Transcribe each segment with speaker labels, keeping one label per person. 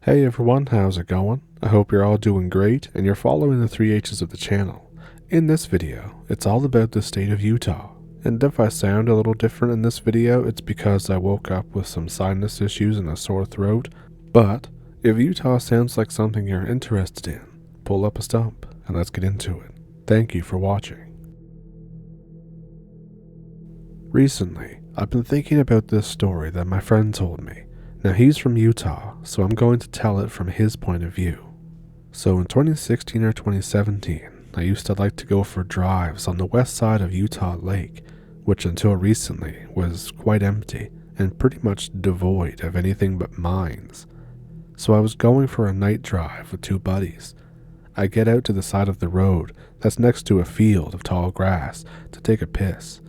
Speaker 1: Hey everyone, how's it going? I hope you're all doing great and you're following the 3H's of the channel. In this video, it's all about the state of Utah. And if I sound a little different in this video, it's because I woke up with some sinus issues and a sore throat. But if Utah sounds like something you're interested in, pull up a stump and let's get into it. Thank you for watching. Recently, I've been thinking about this story that my friend told me. Now he's from Utah, so I'm going to tell it from his point of view. So in 2016 or 2017, I used to like to go for drives on the west side of Utah Lake, which until recently was quite empty and pretty much devoid of anything but mines. So I was going for a night drive with two buddies. I get out to the side of the road that's next to a field of tall grass to take a piss.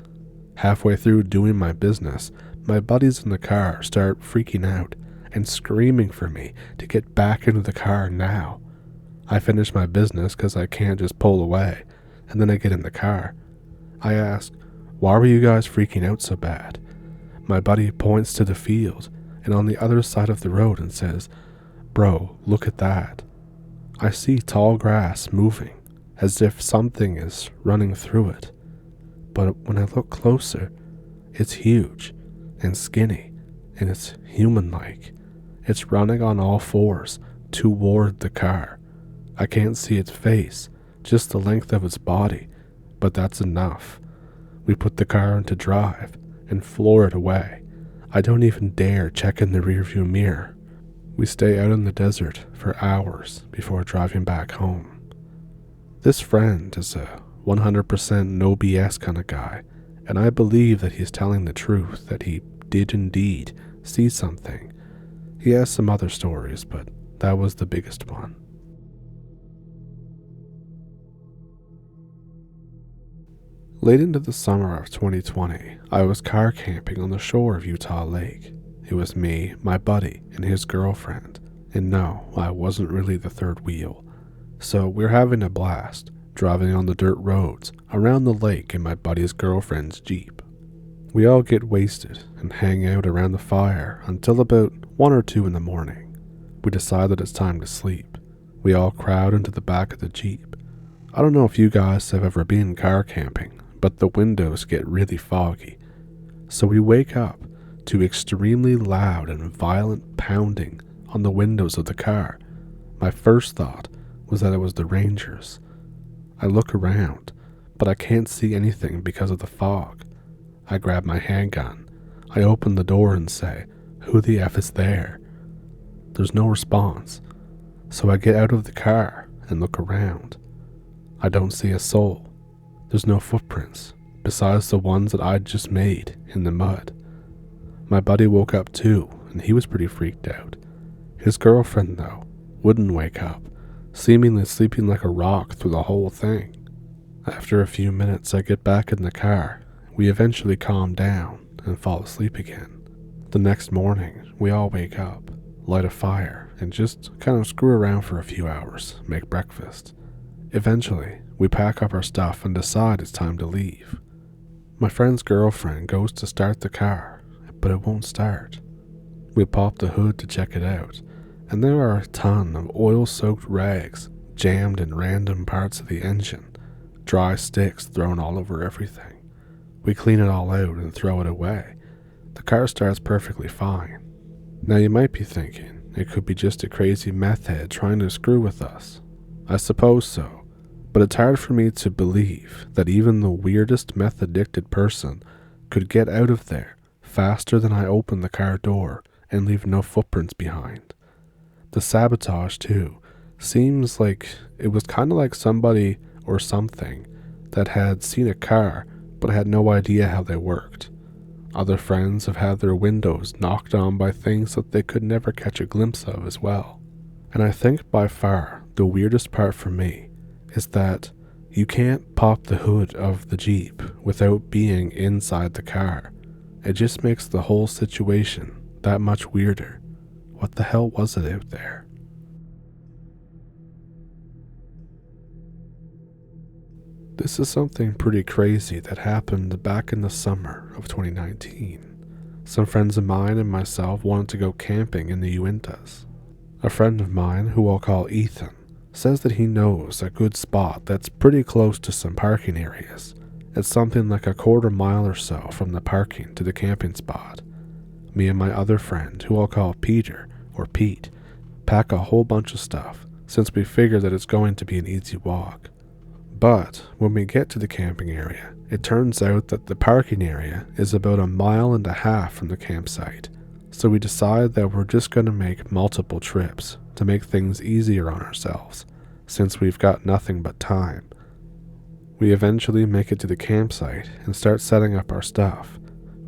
Speaker 1: Halfway through doing my business, my buddies in the car start freaking out and screaming for me to get back into the car now. I finish my business because I can't just pull away, and then I get in the car. I ask, "Why were you guys freaking out so bad?" My buddy points to the field and on the other side of the road and says, "Bro, look at that." I see tall grass moving as if something is running through it. But when I look closer, it's huge and skinny, and it's human-like. It's running on all fours toward the car. I can't see its face, just the length of its body, but that's enough. We put the car into drive and floor it away. I don't even dare check in the rearview mirror. We stay out in the desert for hours before driving back home. This friend is a 100% no BS kind of guy, and I believe that he's telling the truth, that he did indeed see something. He has some other stories, but that was the biggest one. Late into the summer of 2020, I was car camping on the shore of Utah Lake. It was me, my buddy, and his girlfriend, and no, I wasn't really the third wheel. So we're having a blast, driving on the dirt roads around the lake in my buddy's girlfriend's Jeep. We all get wasted and hang out around the fire until about 1 or 2 in the morning. We decide that it's time to sleep. We all crowd into the back of the Jeep. I don't know if you guys have ever been car camping, but the windows get really foggy. So we wake up to extremely loud and violent pounding on the windows of the car. My first thought was that it was the Rangers. I look around, but I can't see anything because of the fog. I grab my handgun. I open the door and say, "Who the F is there?" There's no response, so I get out of the car and look around. I don't see a soul. There's no footprints, besides the ones that I'd just made in the mud. My buddy woke up too, and he was pretty freaked out. His girlfriend, though, wouldn't wake up, seemingly sleeping like a rock through the whole thing. After a few minutes, I get back in the car. We eventually calm down and fall asleep again. The next morning, we all wake up, light a fire, and just kind of screw around for a few hours, make breakfast. Eventually, we pack up our stuff and decide it's time to leave. My friend's girlfriend goes to start the car, but it won't start. We pop the hood to check it out, and there are a ton of oil-soaked rags jammed in random parts of the engine, dry sticks thrown all over everything. We clean it all out and throw it away. The car starts perfectly fine. Now you might be thinking, it could be just a crazy meth head trying to screw with us. I suppose so, but it's hard for me to believe that even the weirdest meth-addicted person could get out of there faster than I open the car door and leave no footprints behind. The sabotage, too, seems like it was kind of like somebody or something that had seen a car but had no idea how they worked. Other friends have had their windows knocked on by things that they could never catch a glimpse of as well. And I think by far the weirdest part for me is that you can't pop the hood of the Jeep without being inside the car. It just makes the whole situation that much weirder. What the hell was it out there? This is something pretty crazy that happened back in the summer of 2019. Some friends of mine and myself wanted to go camping in the Uintas. A friend of mine, who I'll call Ethan, says that he knows a good spot that's pretty close to some parking areas. It's something like a quarter mile or so from the parking to the camping spot. Me and my other friend, who I'll call Peter, or Pete, pack a whole bunch of stuff, since we figure that it's going to be an easy walk. But when we get to the camping area, it turns out that the parking area is about 1.5 miles from the campsite, so we decide that we're just going to make multiple trips to make things easier on ourselves, since we've got nothing but time. We eventually make it to the campsite and start setting up our stuff.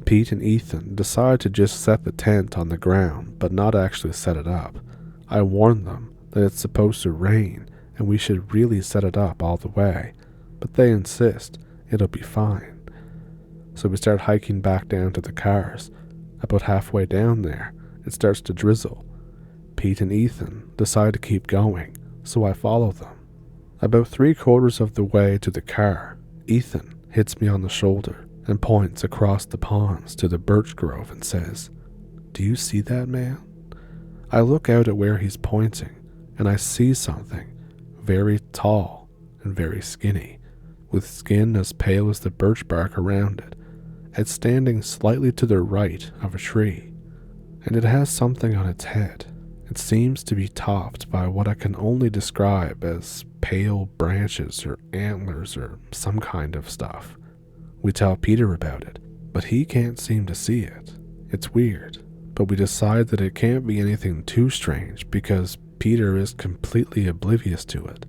Speaker 1: Pete and Ethan decide to just set the tent on the ground, but not actually set it up. I warn them that it's supposed to rain and we should really set it up all the way, but they insist it'll be fine. So we start hiking back down to the cars. About halfway down there, it starts to drizzle. Pete and Ethan decide to keep going, so I follow them. About 3/4 of the way to the car, Ethan hits me on the shoulder and points across the ponds to the birch grove and says, "Do you see that, man?" I look out at where he's pointing, and I see something very tall and very skinny, with skin as pale as the birch bark around it. It's standing slightly to the right of a tree, and it has something on its head. It seems to be topped by what I can only describe as pale branches or antlers or some kind of stuff. We tell Peter about it, but he can't seem to see it. It's weird, but we decide that it can't be anything too strange because Peter is completely oblivious to it.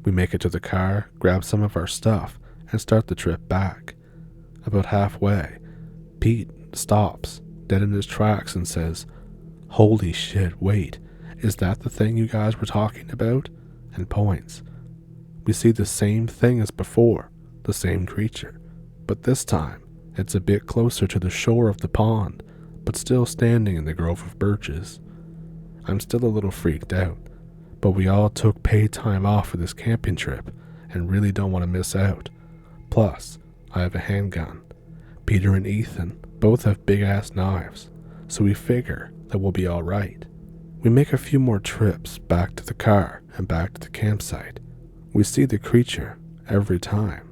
Speaker 1: We make it to the car, grab some of our stuff, and start the trip back. About halfway, Pete stops, dead in his tracks, and says, "Holy shit, wait, is that the thing you guys were talking about?" and points. We see the same thing as before, the same creature, but this time it's a bit closer to the shore of the pond, but still standing in the grove of birches. I'm still a little freaked out, but we all took paid time off for this camping trip and really don't want to miss out. Plus, I have a handgun. Peter and Ethan both have big-ass knives, so we figure that we'll be alright. We make a few more trips back to the car and back to the campsite. We see the creature every time,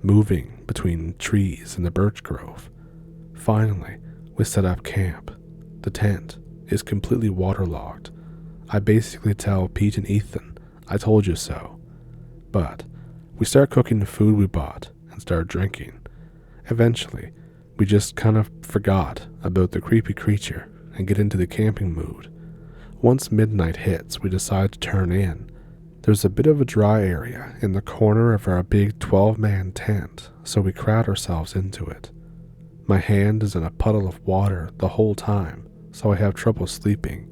Speaker 1: moving between trees in the birch grove. Finally, we set up camp. The tent is completely waterlogged. I basically tell Pete and Ethan, "I told you so." But we start cooking the food we bought and start drinking. Eventually, we just kind of forgot about the creepy creature and get into the camping mood. Once midnight hits, we decide to turn in. There's a bit of a dry area in the corner of our big 12-man tent, so we crowd ourselves into it. My hand is in a puddle of water the whole time, so I have trouble sleeping.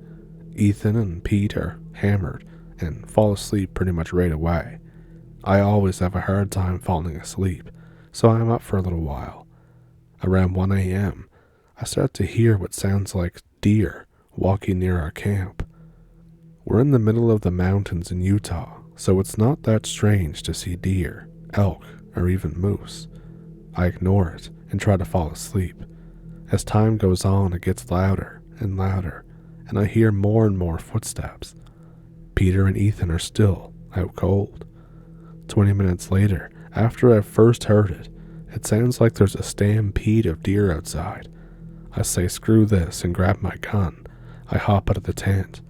Speaker 1: Ethan and Pete are hammered and fall asleep pretty much right away. I always have a hard time falling asleep, so I'm up for a little while. Around 1 a.m., I start to hear what sounds like deer walking near our camp. We're in the middle of the mountains in Utah, so it's not that strange to see deer, elk, or even moose. I ignore it and try to fall asleep. As time goes on, it gets louder and louder, and I hear more and more footsteps. Peter and Ethan are still out cold. 20 minutes later, after I've first heard it, it sounds like there's a stampede of deer outside. I say screw this and grab my gun. I hop out of the tent.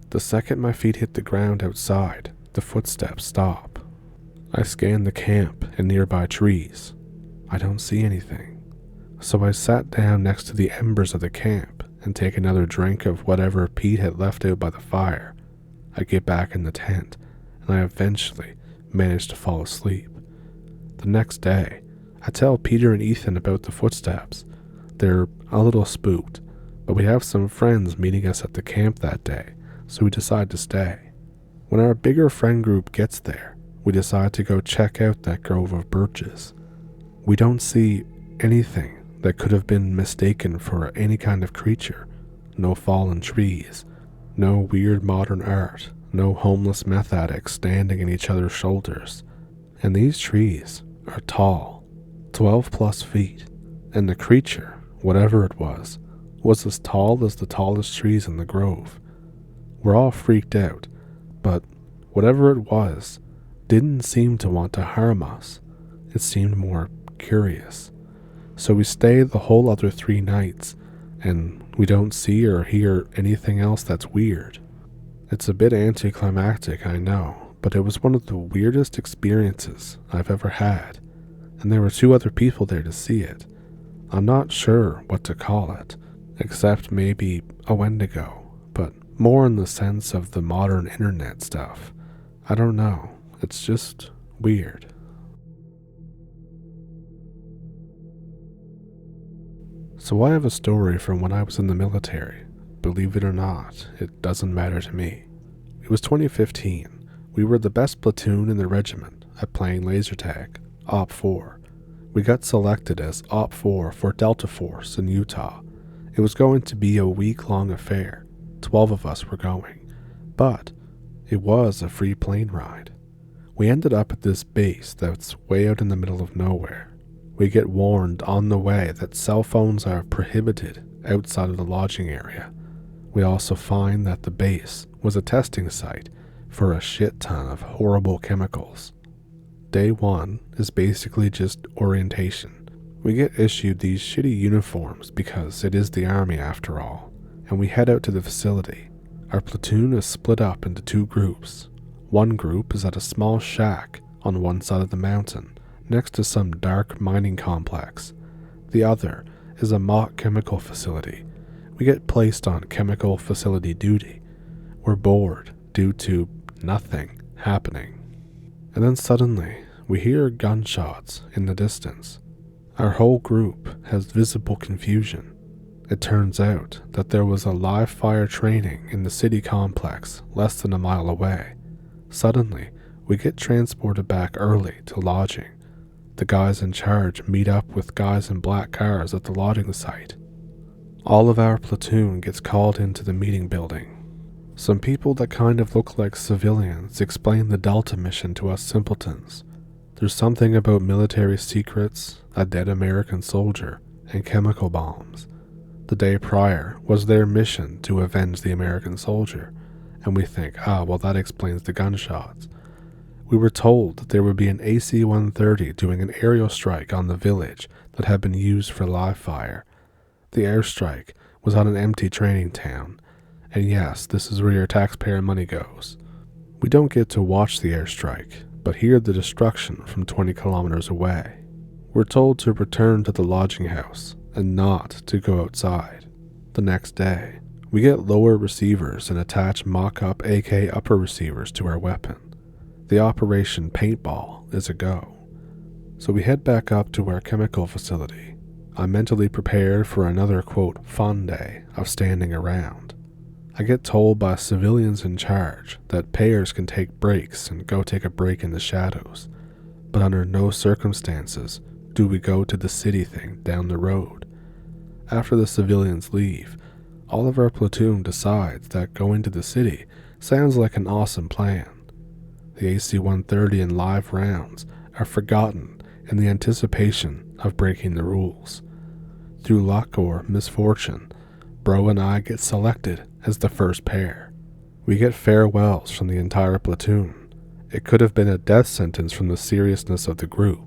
Speaker 1: The second my feet hit the ground outside, the footsteps stop. I scan the camp and nearby trees. I don't see anything. So I sat down next to the embers of the camp and take another drink of whatever Pete had left out by the fire. I get back in the tent, and I eventually manage to fall asleep. The next day, I tell Peter and Ethan about the footsteps. They're a little spooked, but we have some friends meeting us at the camp that day, so we decide to stay. When our bigger friend group gets there, we decide to go check out that grove of birches. We don't see anything that could have been mistaken for any kind of creature. No fallen trees, no weird modern art, no homeless meth addicts standing in each other's shoulders. And these trees are tall, 12 plus feet, and the creature, whatever it was as tall as the tallest trees in the grove. We're all freaked out, but whatever it was didn't seem to want to harm us. It seemed more curious. So we stayed the whole other 3 nights, and we don't see or hear anything else that's weird. It's a bit anticlimactic, I know, but it was one of the weirdest experiences I've ever had, and there were 2 other people there to see it. I'm not sure what to call it, except maybe a Wendigo, but more in the sense of the modern internet stuff. I don't know, it's just weird. So I have a story from when I was in the military. Believe it or not, it doesn't matter to me. It was 2015. We were the best platoon in the regiment at playing laser tag, Opfor. We got selected as Opfor for Delta Force in Utah. It was going to be a week-long affair. 12 of us were going, but it was a free plane ride. We ended up at this base that's way out in the middle of nowhere. We get warned on the way that cell phones are prohibited outside of the lodging area. We also find that the base was a testing site for a shit ton of horrible chemicals. Day 1 is basically just orientation. We get issued these shitty uniforms because it is the army after all, and we head out to the facility. Our platoon is split up into 2 groups. One group is at a small shack on one side of the mountain, next to some dark mining complex. The other is a mock chemical facility. We get placed on chemical facility duty. We're bored due to nothing happening. And then suddenly, we hear gunshots in the distance. Our whole group has visible confusion. It turns out that there was a live fire training in the city complex less than a mile away. Suddenly, we get transported back early to lodging. The guys in charge meet up with guys in black cars at the lodging site. All of our platoon gets called into the meeting building. Some people that kind of look like civilians explain the Delta mission to us simpletons. There's something about military secrets, a dead American soldier, and chemical bombs. The day prior was their mission to avenge the American soldier, and we think, well, that explains the gunshots. We were told that there would be an AC-130 doing an aerial strike on the village that had been used for live fire. The airstrike was on an empty training town, and yes, this is where your taxpayer money goes. We don't get to watch the airstrike, but hear the destruction from 20 kilometers away. We're told to return to the lodging house and not to go outside. The next day, we get lower receivers and attach mock-up AK upper receivers to our weapon. The Operation Paintball is a go. So we head back up to our chemical facility. I'm mentally prepared for another, quote, fun day of standing around. I get told by civilians in charge that payers can take breaks and go take a break in the shadows, but under no circumstances do we go to the city thing down the road. After the civilians leave, all of our platoon decides that going to the city sounds like an awesome plan. The AC-130 and live rounds are forgotten in the anticipation of breaking the rules. Through luck or misfortune, Bro and I get selected as the first pair. We get farewells from the entire platoon. It could have been a death sentence from the seriousness of the group.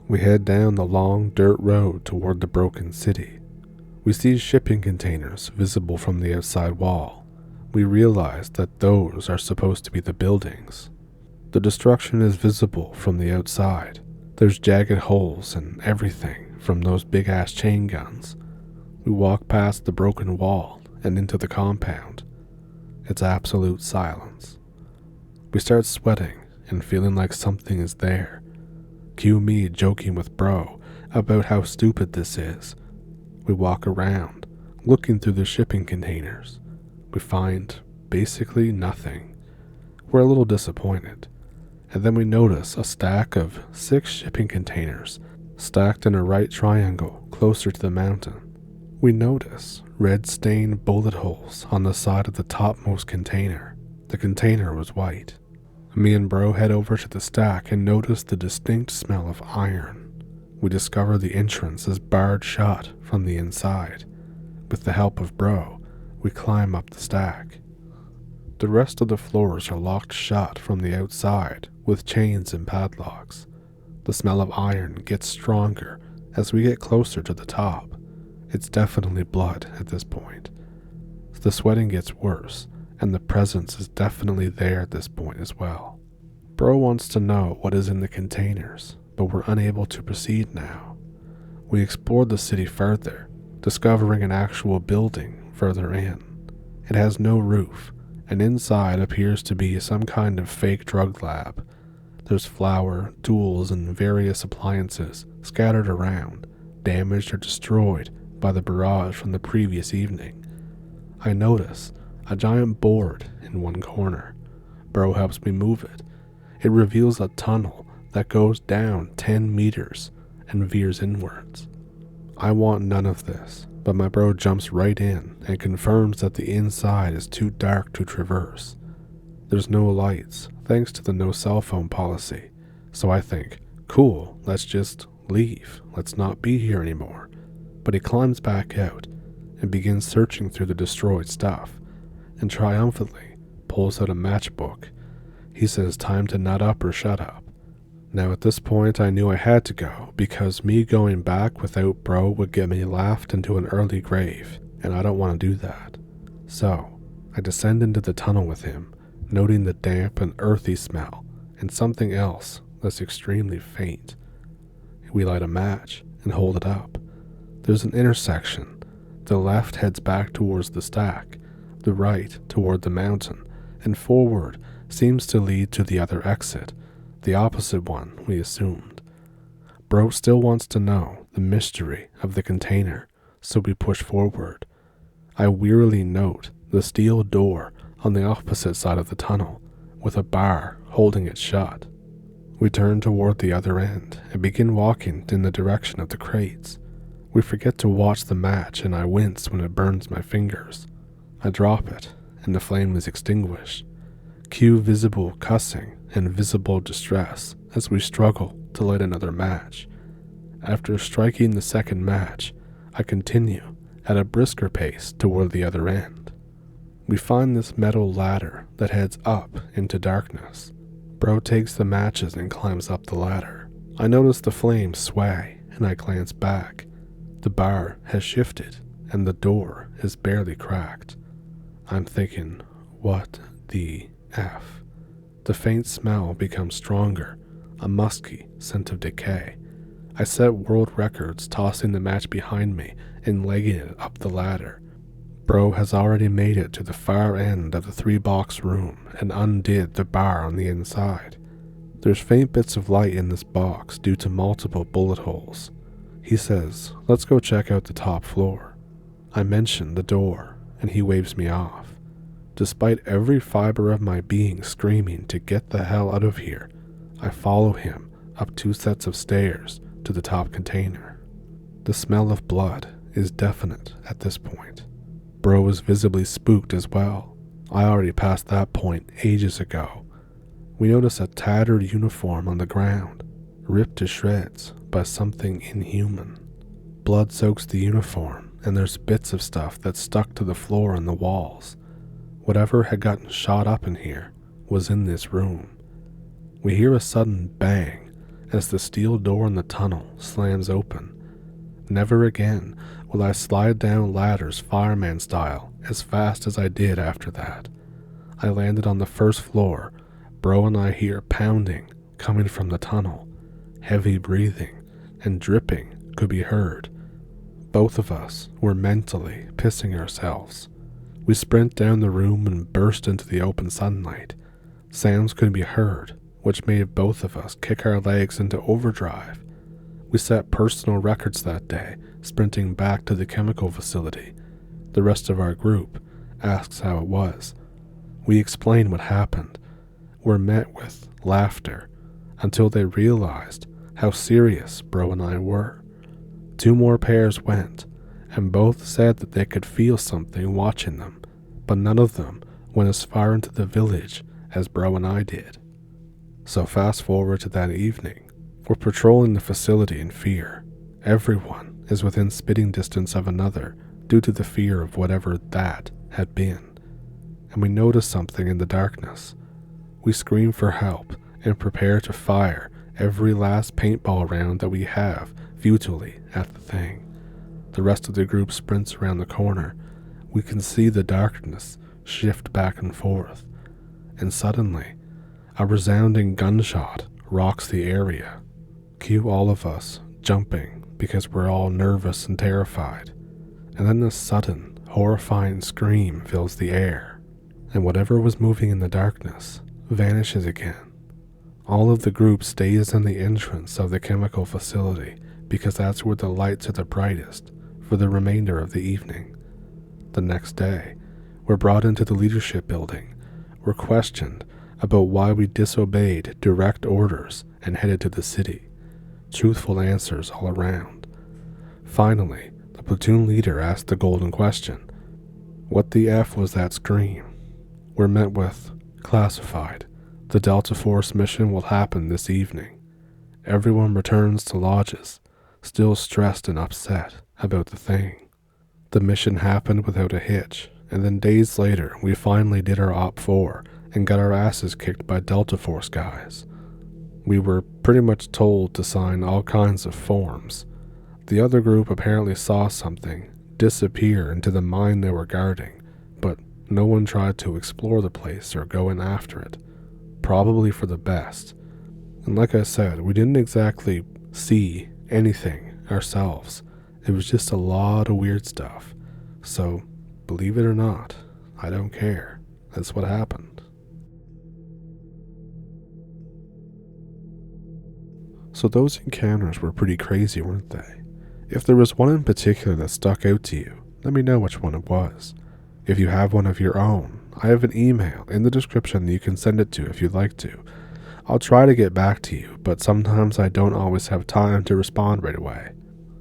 Speaker 1: We head down the long dirt road toward the broken city. We see shipping containers visible from the outside wall. We realize that those are supposed to be the buildings. The destruction is visible from the outside. There's jagged holes and everything from those big-ass chain guns. We walk past the broken wall and into the compound. It's absolute silence. We start sweating and feeling like something is there. Cue me joking with Bro about how stupid this is. We walk around, looking through the shipping containers. We find basically nothing. We're a little disappointed. And then we notice a stack of 6 shipping containers stacked in a right triangle closer to the mountain. We notice red-stained bullet holes on the side of the topmost container. The container was white. Me and Bro head over to the stack and notice the distinct smell of iron. We discover the entrance is barred shut from the inside. With the help of Bro, we climb up the stack. The rest of the floors are locked shut from the outside with chains and padlocks. The smell of iron gets stronger as we get closer to the top. It's definitely blood at this point. The sweating gets worse, and the presence is definitely there at this point as well. Bro wants to know what is in the containers, but we're unable to proceed now. We explored the city further, discovering an actual building further in. It has no roof, and inside appears to be some kind of fake drug lab. There's flour, tools, and various appliances scattered around, damaged or destroyed by the barrage from the previous evening. I notice a giant board in one corner. Bro helps me move it. It reveals a tunnel that goes down 10 meters and veers inwards. I want none of this, but my bro jumps right in and confirms that the inside is too dark to traverse. There's no lights, thanks to the no cell phone policy, so I think, cool, let's just leave, let's not be here anymore. But he climbs back out and begins searching through the destroyed stuff, and triumphantly pulls out a matchbook. He says time to nut up or shut up. Now at this point I knew I had to go, because me going back without bro would get me laughed into an early grave, and I don't want to do that. So I descend into the tunnel with him, noting the damp and earthy smell, and something else that's extremely faint. We light a match and hold it up. There's an intersection. The left heads back towards the stack, the right toward the mountain, and forward seems to lead to the other exit, the opposite one we assumed. Bro still wants to know the mystery of the container, so we push forward. I wearily note the steel door on the opposite side of the tunnel, with a bar holding it shut. We turn toward the other end and begin walking in the direction of the crates. We forget to watch the match, and I wince when it burns my fingers. I drop it, and the flame is extinguished. Cue visible cussing and visible distress as we struggle to light another match. After striking the second match, I continue at a brisker pace toward the other end. We find this metal ladder that heads up into darkness. Bro takes the matches and climbs up the ladder. I notice the flames sway, and I glance back. The bar has shifted, and the door is barely cracked. I'm thinking, what the F? The faint smell becomes stronger, a musky scent of decay. I set world records tossing the match behind me and legging it up the ladder. Bro has already made it to the far end of the 3-box room and undid the bar on the inside. There's faint bits of light in this box due to multiple bullet holes. He says, let's go check out the top floor. I mention the door, and he waves me off. Despite every fiber of my being screaming to get the hell out of here, I follow him up 2 sets of stairs to the top container. The smell of blood is definite at this point. Bro is visibly spooked as well. I already passed that point ages ago. We notice a tattered uniform on the ground, ripped to shreds by something inhuman. Blood soaks the uniform, and there's bits of stuff that's stuck to the floor and the walls. Whatever had gotten shot up in here was in this room. We hear a sudden bang as the steel door in the tunnel slams open. Never again will I slide down ladders fireman style as fast as I did after that. I landed on the first floor. Bro and I hear pounding coming from the tunnel. Heavy breathing and dripping could be heard. Both of us were mentally pissing ourselves. We sprint down the room and burst into the open sunlight. Sounds could be heard, which made both of us kick our legs into overdrive. We set personal records that day, sprinting back to the chemical facility. The rest of our group asks how it was. We explain what happened. We're met with laughter until they realized how serious Bro and I were. 2 more pairs went, and both said that they could feel something watching them, but none of them went as far into the village as Bro and I did. So fast forward to that evening. We're patrolling the facility in fear. Everyone is within spitting distance of another due to the fear of whatever that had been. and we notice something in the darkness. We scream for help and prepare to fire every last paintball round that we have futilely at the thing. The rest of the group sprints around the corner. We can see the darkness shift back and forth, and suddenly, a resounding gunshot rocks the area. Cue all of us jumping because we're all nervous and terrified. And then this sudden, horrifying scream fills the air, and whatever was moving in the darkness vanishes again. All of the group stays in the entrance of the chemical facility because that's where the lights are the brightest for the remainder of the evening. The next day, we're brought into the leadership building. We're questioned about why we disobeyed direct orders and headed to the city. Truthful answers all around. Finally, the platoon leader asked the golden question: what the F was that scream? We're met with, classified. The Delta Force mission will happen this evening. Everyone returns to lodges, still stressed and upset about the thing. The mission happened without a hitch, and then days later we finally did our Opfor and got our asses kicked by Delta Force guys. We were pretty much told to sign all kinds of forms. The other group apparently saw something disappear into the mine they were guarding, but no one tried to explore the place or go in after it. Probably for the best. And like I said, we didn't exactly see anything ourselves. It was just a lot of weird stuff. So, believe it or not, I don't care. That's what happened. So those encounters were pretty crazy, weren't they? If there was one in particular that stuck out to you, let me know which one it was. If you have one of your own, I have an email in the description that you can send it to if you'd like to. I'll try to get back to you, but sometimes I don't always have time to respond right away.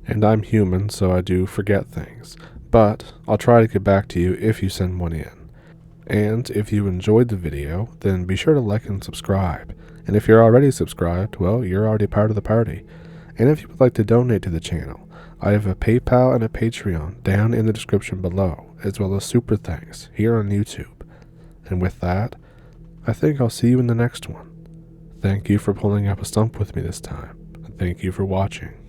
Speaker 1: And I'm human, so I do forget things. But I'll try to get back to you if you send one in. And if you enjoyed the video, then be sure to like and subscribe. And if you're already subscribed, well, you're already part of the party. And if you would like to donate to the channel, I have a PayPal and a Patreon down in the description below, as well as super thanks here on YouTube. And with that, I think I'll see you in the next one. Thank you for pulling up a stump with me this time, and thank you for watching.